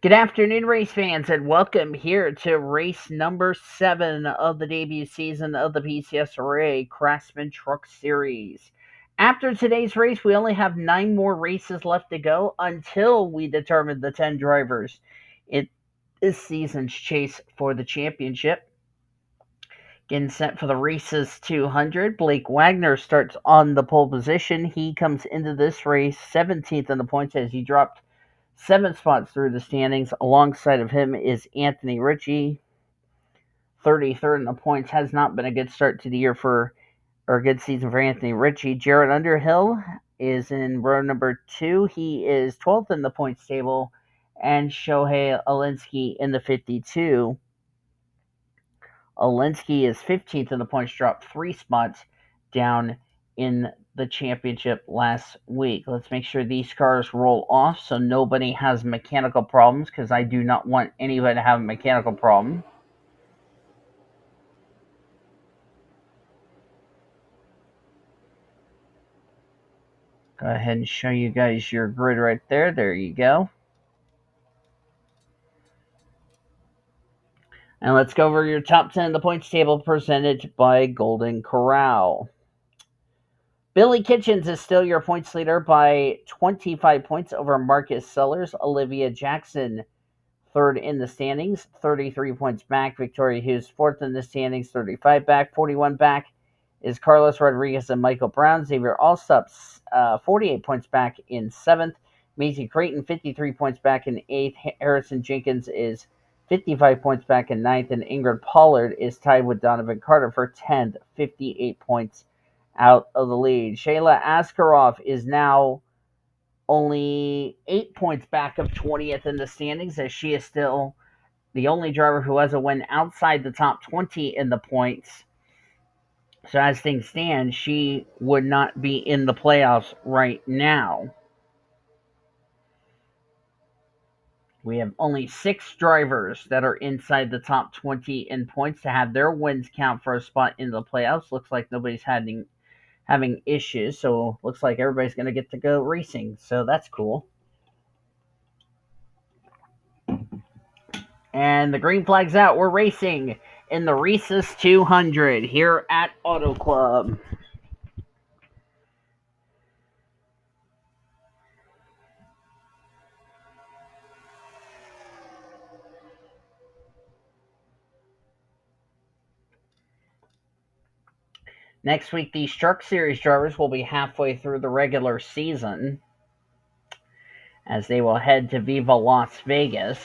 Good afternoon, race fans, and welcome here to race number 7 of the debut season of the PCSRA Craftsman Truck Series. After today's race, we only have 9 more races left to go until we determine the 10 drivers in this season's chase for the championship. Getting set for the races 200, Blake Wagner starts on the pole position. He comes into this race 17th in the points as he dropped 7 spots through the standings. Alongside of him is Anthony Ritchie, 33rd in the points. Has not been a good start to the year or a good season for Anthony Ritchie. J Underhill is in row number 2. He is 12th in the points table, and Shohei Alinsky in the 52. Alinsky is 15th in the points, dropped 3 spots down in the championship last week. Let's make sure these cars roll off so nobody has mechanical problems, because I do not want anybody to have a mechanical problem. Go ahead and show you guys your grid right there. There you go. And let's go over your top 10 of the points table presented by Golden Corral. Billy Kitchens is still your points leader by 25 points over Marcus Sellers. Olivia Jackson, third in the standings, 33 points back. Victoria Hughes, fourth in the standings, 35 back. 41 back is Carlos Rodriguez and Michael Brown. Xavier Allsopp, 48 points back in seventh. Maisie Creighton, 53 points back in eighth. Harrison Jenkins is 55 points back in ninth. And Ingrid Pollard is tied with Donovan Carter for 10th, 58 points out of the lead. Shayla Askarov is now only 8 points back of 20th in the standings, as she is still the only driver who has a win outside the top 20 in the points. So as things stand, she would not be in the playoffs right now. We have only 6 drivers that are inside the top 20 in points to have their wins count for a spot in the playoffs. Looks like nobody's having issues, so looks like everybody's going to get to go racing, so that's cool. And the green flag's out. We're racing in the Reese's 200 here at Auto Club. Next week, these Truck Series drivers will be halfway through the regular season as they will head to Viva Las Vegas.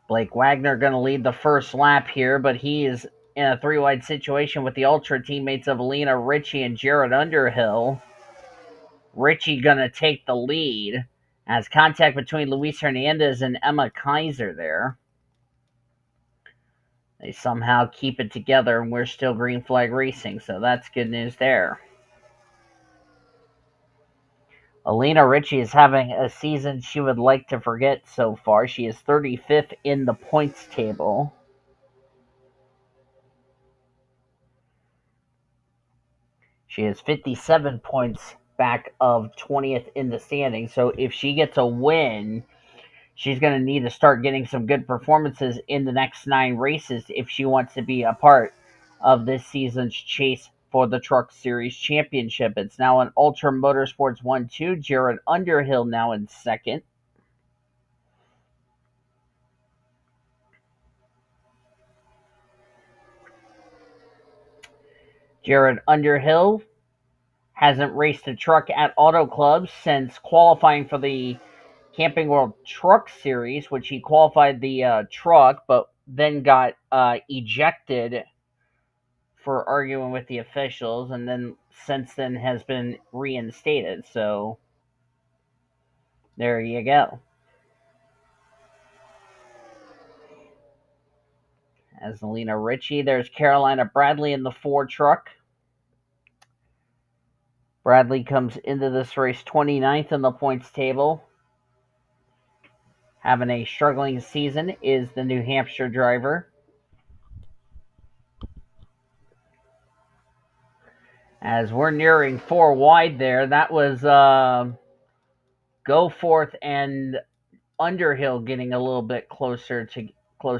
Blake Wagner going to lead the first lap here, but he is in a 3-wide situation with the Ultra teammates of Alina Ritchie and Jared Underhill. Ritchie going to take the lead as contact between Luis Hernandez and M Keizer there. They somehow keep it together, and we're still green flag racing, so that's good news there. Alina Ritchie is having a season she would like to forget so far. She is 35th in the points table. She is 57 points back of 20th in the standings, so if she gets a win, she's going to need to start getting some good performances in the next 9 races if she wants to be a part of this season's chase for the Truck Series Championship. It's now an Ultra Motorsports 1-2. Jared Underhill now in second. Jared Underhill hasn't raced a truck at Auto Club since qualifying for the Camping World Truck Series, which he qualified the truck, but then got ejected for arguing with the officials, and then since then has been reinstated. So there you go. As Alina Ritchie, there's Carolina Bradley in the 4 truck. Bradley comes into this race 29th in the points table. having a struggling season is the New Hampshire driver. As we're nearing 4 wide there, that was Goforth and Underhill getting a little bit close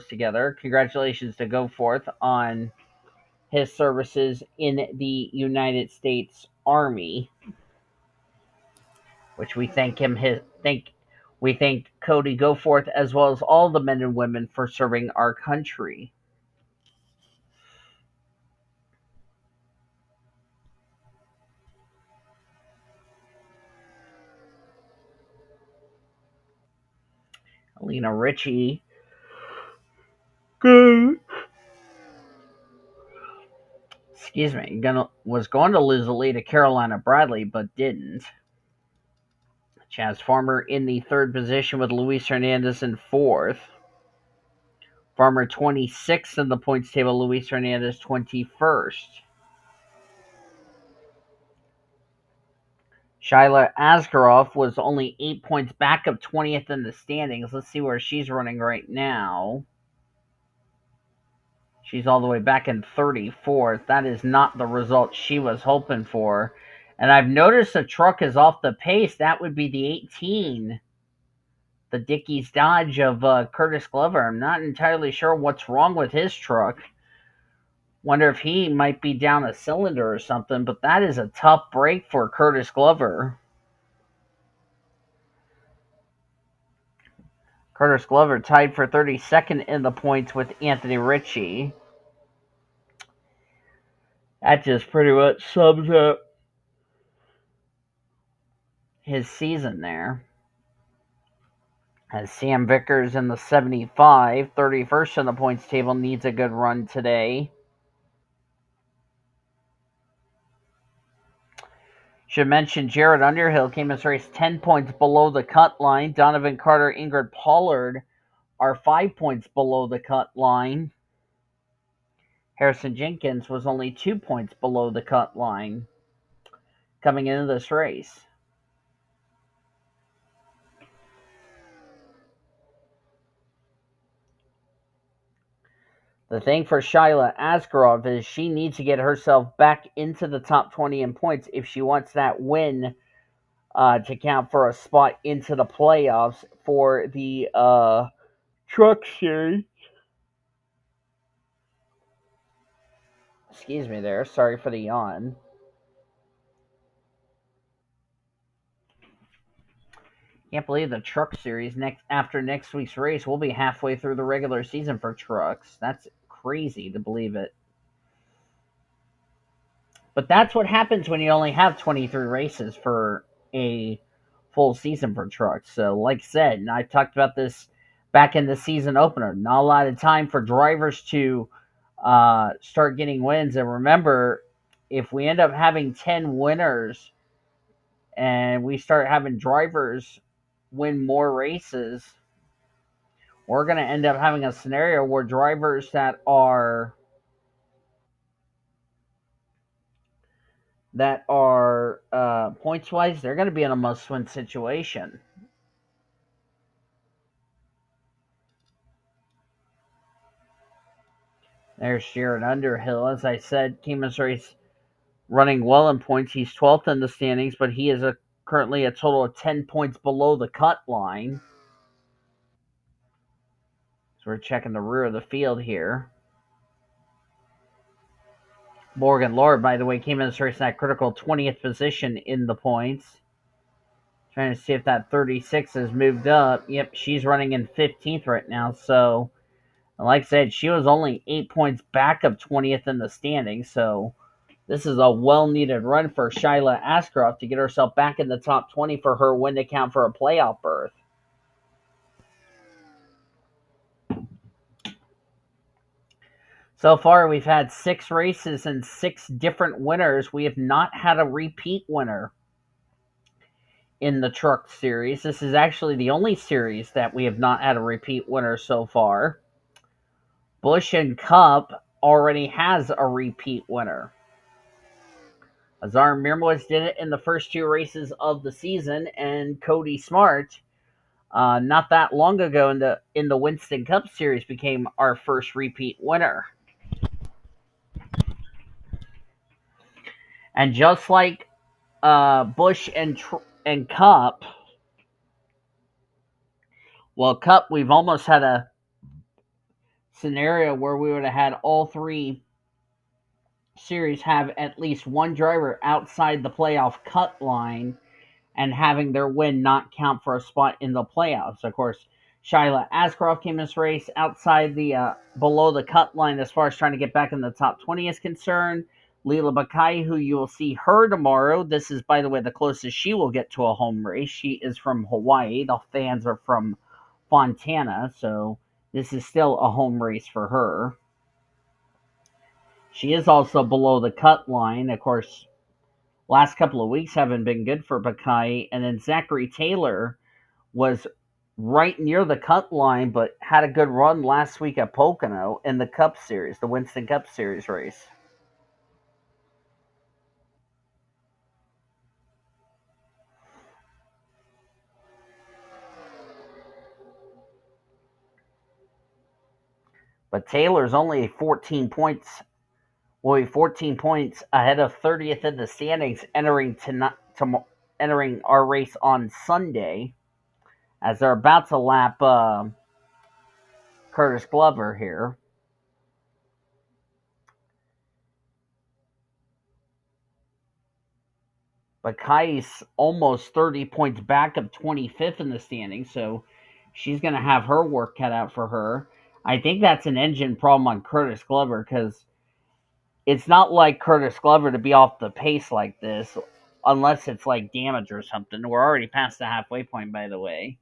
together. Congratulations to Goforth on his services in the United States Army, which we thank Cody Goforth as well as all the men and women for serving our country. Alina Ritchie was going to lose the lead to Carolina Bradley, but didn't. Chaz Farmer in the third position with Luis Hernandez in fourth. Farmer 26th in the points table, Luis Hernandez 21st. Shyla Askarov was only 8 points back of 20th in the standings. Let's see where she's running right now. She's all the way back in 34th. That is not the result she was hoping for. And I've noticed the truck is off the pace. That would be the 18. The Dickies Dodge of Curtis Glover. I'm not entirely sure what's wrong with his truck. Wonder if he might be down a cylinder or something, but that is a tough break for Curtis Glover. Curtis Glover tied for 32nd in the points with Anthony Ritchie. That just pretty much sums up his season there. As Sam Vickers in the 75, 31st in the points table, needs a good run today. Should mention Jared Underhill came in this race 10 points below the cut line. Donovan Carter, Ingrid Pollard are 5 points below the cut line. Harrison Jenkins was only 2 points below the cut line coming into this race. The thing for Shyla Askarov is she needs to get herself back into the top 20 in points if she wants that win to count for a spot into the playoffs for the Truck Series. Excuse me there. Sorry for the yawn. Can't believe the Truck Series after next week's race we'll be halfway through the regular season for trucks. That's crazy to believe it. But that's what happens when you only have 23 races for a full season for trucks. So, like I said, and I talked about this back in the season opener, not a lot of time for drivers to start getting wins. And remember, if we end up having 10 winners and we start having drivers win more races, we're going to end up having a scenario where drivers that are points wise, they're going to be in a must win situation. There's Jared Underhill. As I said, Keeman's race running well in points. He's 12th in the standings, but he is currently a total of 10 points below the cut line. So we're checking the rear of the field here. Morgan Lohr, by the way, came in this race in that critical 20th position in the points. Trying to see if that 36 has moved up. Yep, she's running in 15th right now. So, like I said, she was only 8 points back of 20th in the standings. So, this is a well-needed run for Shyla Askarov to get herself back in the top 20 for her win to count for a playoff berth. So far, we've had 6 races and 6 different winners. We have not had a repeat winner in the Truck Series. This is actually the only series that we have not had a repeat winner so far. Busch and Cup already has a repeat winner. Azar Mirmowitz did it in the first 2 races of the season, and Cody Smart not that long ago in the Winston Cup Series became our first repeat winner. And just like Bush and Cup, well, Cup, we've almost had a scenario where we would have had all three series have at least one driver outside the playoff cut line and having their win not count for a spot in the playoffs. Of course, S Askraov came in this race outside the below the cut line as far as trying to get back in the top 20 is concerned. Leela Bakai, who you will see her tomorrow. This is, by the way, the closest she will get to a home race. She is from Hawaii. The fans are from Fontana, so this is still a home race for her. She is also below the cut line. Of course, last couple of weeks haven't been good for Bakai. And then Zachary Taylor was right near the cut line, but had a good run last week at Pocono in the Cup Series, the Winston Cup Series race. But Taylor's only 14 points. Well, 14 points ahead of 30th in the standings, entering our race on Sunday, as they're about to lap Curtis Glover here. But Kai's almost 30 points back of 25th in the standings, so she's going to have her work cut out for her. I think that's an engine problem on Curtis Glover because it's not like Curtis Glover to be off the pace like this unless it's like damage or something. We're already past the halfway point, by the way.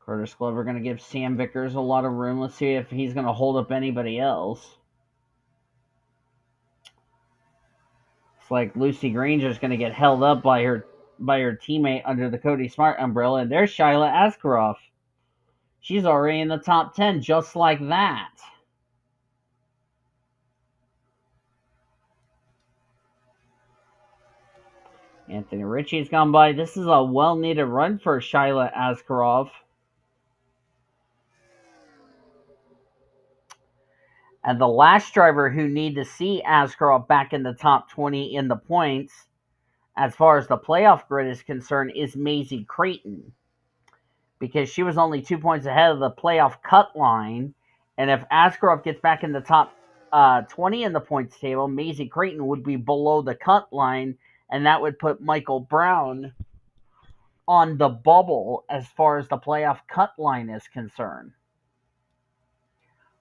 Curtis Glover going to give Sam Vickers a lot of room. Let's see if he's going to hold up anybody else. It's like Lucy Granger's going to get held up by her teammate under the Cody Smart umbrella, and there's Shyla Askarov. She's already in the top 10 just like that. Anthony Ritchie's gone by. This is a well-needed run for Shyla Askarov. And the last driver who need to see Askarov back in the top 20 in the points, as far as the playoff grid is concerned, is Maisie Creighton. Because she was only 2 points ahead of the playoff cut line. And if Askarov gets back in the top 20 in the points table, Maisie Creighton would be below the cut line, and that would put Michael Brown on the bubble as far as the playoff cut line is concerned.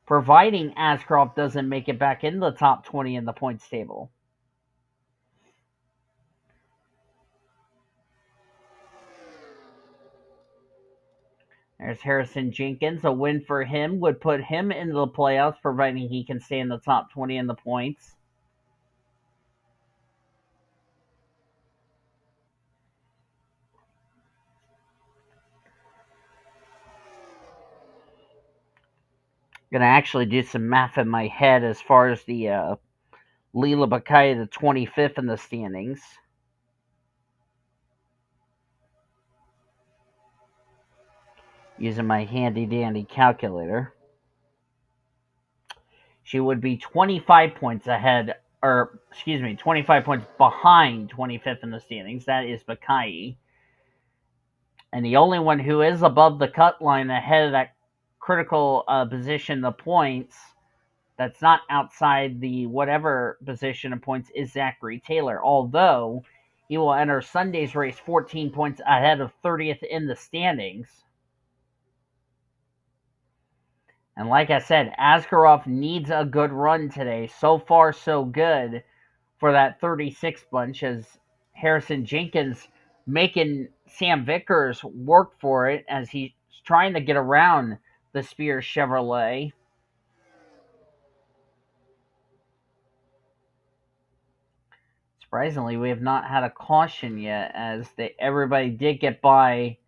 Providing Askarov doesn't make it back in the top 20 in the points table. There's Harrison Jenkins. A win for him would put him into the playoffs, providing he can stay in the top 20 in the points. Going to actually do some math in my head as far as the Leela Bakaya, the 25th in the standings. Using my handy-dandy calculator. She would be 25 points ahead, 25 points behind 25th in the standings. That is Bakai. And the only one who is above the cut line ahead of that critical position, the points, that's not outside the whatever position of points, is Zachary Taylor. Although he will enter Sunday's race 14 points ahead of 30th in the standings. And like I said, Askarov needs a good run today. So far, so good for that 36 bunch, as Harrison Jenkins making Sam Vickers work for it as he's trying to get around the Spears Chevrolet. Surprisingly, we have not had a caution yet, as everybody did get by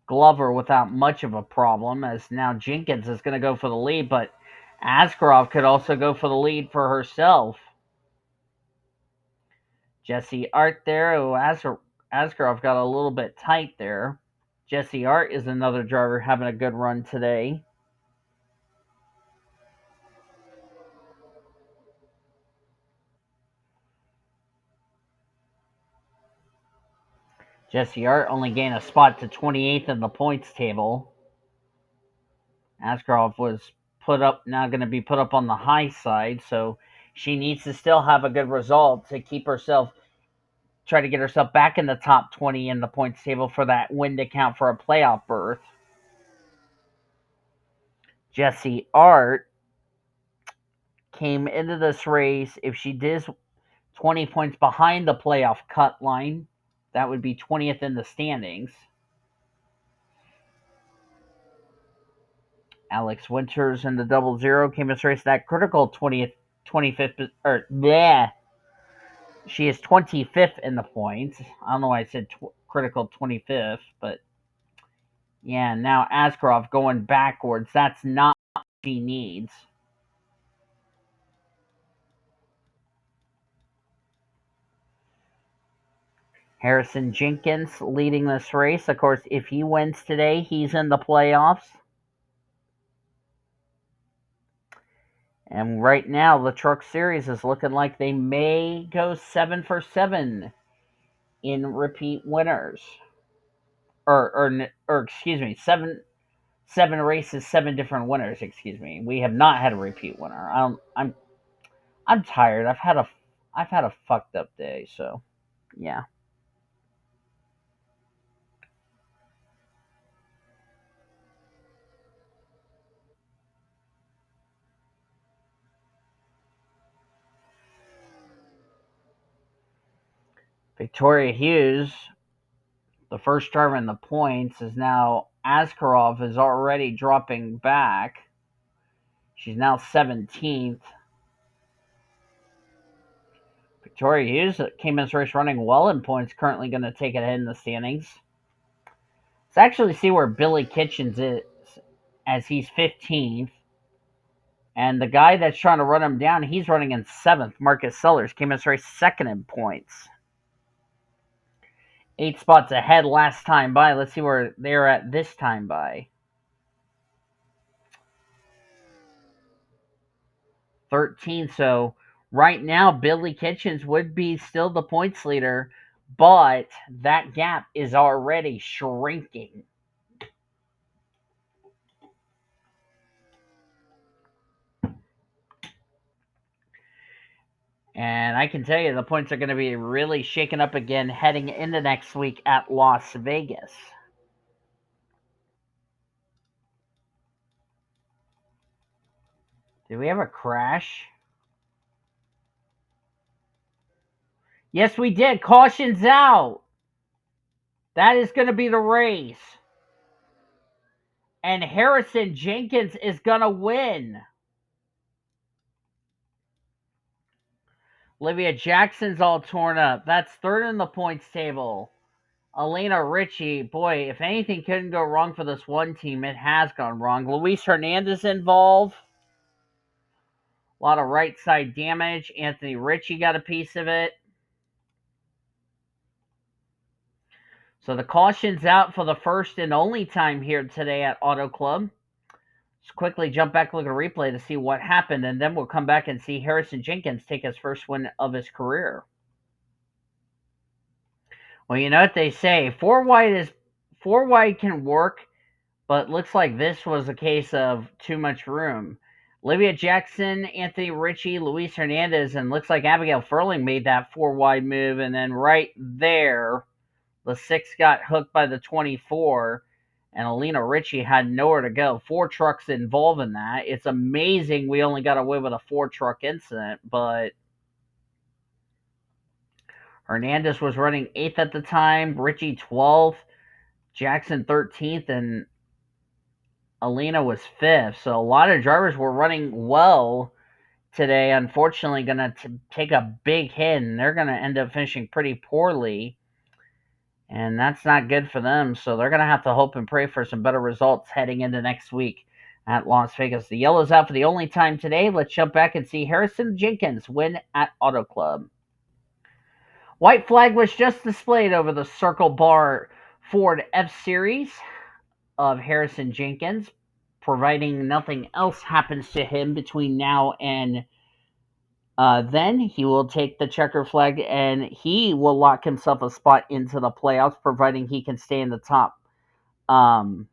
Glover without much of a problem, as now Jenkins is going to go for the lead, but Askarov could also go for the lead for herself. Jesse Art there. Oh, Askarov got a little bit tight there. Jesse Art is another driver having a good run today. Jesse Art only gained a spot to 28th in the points table. Askarov was going to be put up on the high side, so she needs to still have a good result to try to get herself back in the top 20 in the points table for that win to count for a playoff berth. Jesse Art came into this race, if she did 20 points behind the playoff cut line, that would be 20th in the standings. Alex Winters in the 00 came into race that critical 25th, or yeah, she is 25th in the points. I don't know why I said critical 25th, but yeah, now Askarov going backwards. That's not what she needs. Harrison Jenkins leading this race. Of course, if he wins today, he's in the playoffs. And right now, the Truck Series is looking like they may go 7 for 7 in repeat winners. Or excuse me, seven races, 7 different winners. Excuse me. We have not had a repeat winner. I'm tired. I've had a fucked up day. So yeah. Victoria Hughes, the first driver in the points, is now Askarov is already dropping back. She's now 17th. Victoria Hughes came in this race running well in points, currently going to take it ahead in the standings. Let's actually see where Billy Kitchens is, as he's 15th. And the guy that's trying to run him down, he's running in 7th. Marcus Sellers came in this race second in points. 8 spots ahead last time by. Let's see where they're at this time by. 13. So right now, Billy Kitchens would be still the points leader, but that gap is already shrinking. And I can tell you the points are going to be really shaken up again heading into next week at Las Vegas. Did we have a crash? Yes, we did. Caution's out. That is going to be the race. And Harrison Jenkins is going to win. Olivia Jackson's all torn up. That's third in the points table. Elena Ritchie, boy, if anything couldn't go wrong for this one team, it has gone wrong. Luis Hernandez involved. A lot of right side damage. Anthony Ritchie got a piece of it. So the caution's out for the first and only time here today at Auto Club. Let's quickly jump back, look at a replay to see what happened, and then we'll come back and see Harrison Jenkins take his first win of his career. Well, you know what they say. Four wide can work, but looks like this was a case of too much room. Olivia Jackson, Anthony Ritchie, Luis Hernandez, and looks like Abigail Furling made that 4 wide move, and then right there, the 6 got hooked by the 24, and Elena Ritchie had nowhere to go. 4 trucks involved in that. It's amazing we only got away with a 4-truck incident, but Hernandez was running 8th at the time, Ritchie 12th, Jackson 13th, and Elena was 5th. So a lot of drivers were running well today. Unfortunately, going to take a big hit, and they're going to end up finishing pretty poorly. And that's not good for them. So they're going to have to hope and pray for some better results heading into next week at Las Vegas. The yellow's out for the only time today. Let's jump back and see Harrison Jenkins win at Auto Club. White flag was just displayed over the Circle Bar Ford F-Series of Harrison Jenkins, providing nothing else happens to him between now and then. He will take the checker flag and he will lock himself a spot into the playoffs, providing he can stay in the top 20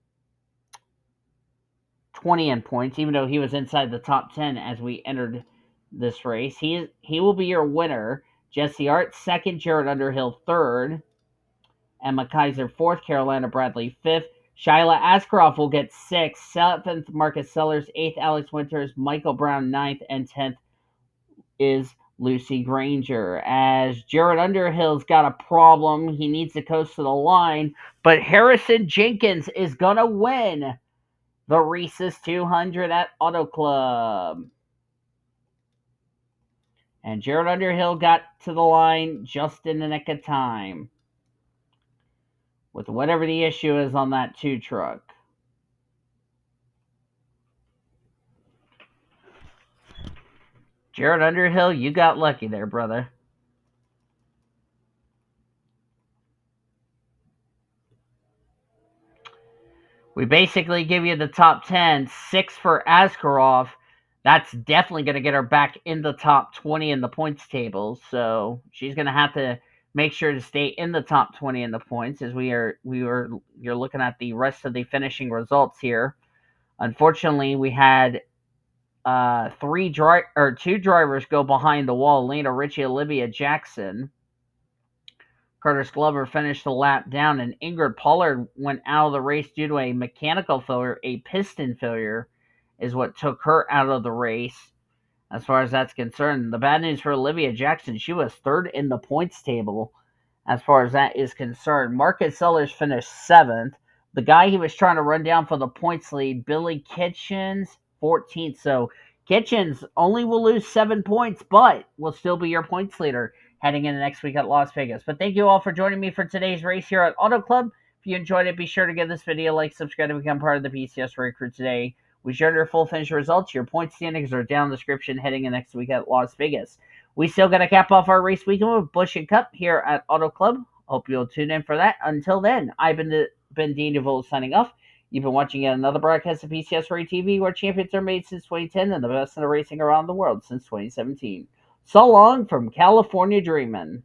in points, even though he was inside the top 10 as we entered this race. He will be your winner. Jesse Art, second. Jared Underhill, third. Emma Keizer, fourth. Carolina Bradley, fifth. Shyla Askraov will get sixth. Seventh, Marcus Sellers. Eighth, Alex Winters. Michael Brown, ninth. And 10th is Lucy Grainger. As Jared Underhill's got a problem, he needs to coast to the line, but Harrison Jenkins is going to win the Reese's 200 at Auto Club. And Jared Underhill got to the line just in the nick of time with whatever the issue is on that 2 truck. Jared Underhill, you got lucky there, brother. We basically give you the top 10, 6 for Askarov. That's definitely going to get her back in the top 20 in the points table. So she's going to have to make sure to stay in the top 20 in the points as you're looking at the rest of the finishing results here. Unfortunately, we had 2 drivers go behind the wall. Lena Ritchie, Olivia Jackson. Curtis Glover finished the lap down, and Ingrid Pollard went out of the race due to a mechanical failure. A piston failure is what took her out of the race, as far as that's concerned. The bad news for Olivia Jackson, she was third in the points table, as far as that is concerned. Marcus Sellers finished 7th. The guy he was trying to run down for the points lead, Billy Kitchens, 14th. So Kitchens only will lose 7 points, but will still be your points leader heading into next week at Las Vegas. But thank you all for joining me for today's race here at Auto Club. If you enjoyed it, be sure to give this video a like, subscribe to become part of the PCSRA crew today. We shared our full finish results. Your point standings are down in the description heading in next week at Las Vegas. We still got to cap off our race weekend with Busch and Cup here at Auto Club. Hope you'll tune in for that. Until then, I've been Dean DeVoe signing off. You've been watching yet another broadcast of PCSRA TV, where champions are made since 2010 and the best in the racing around the world since 2017. So long from California Dreamin'.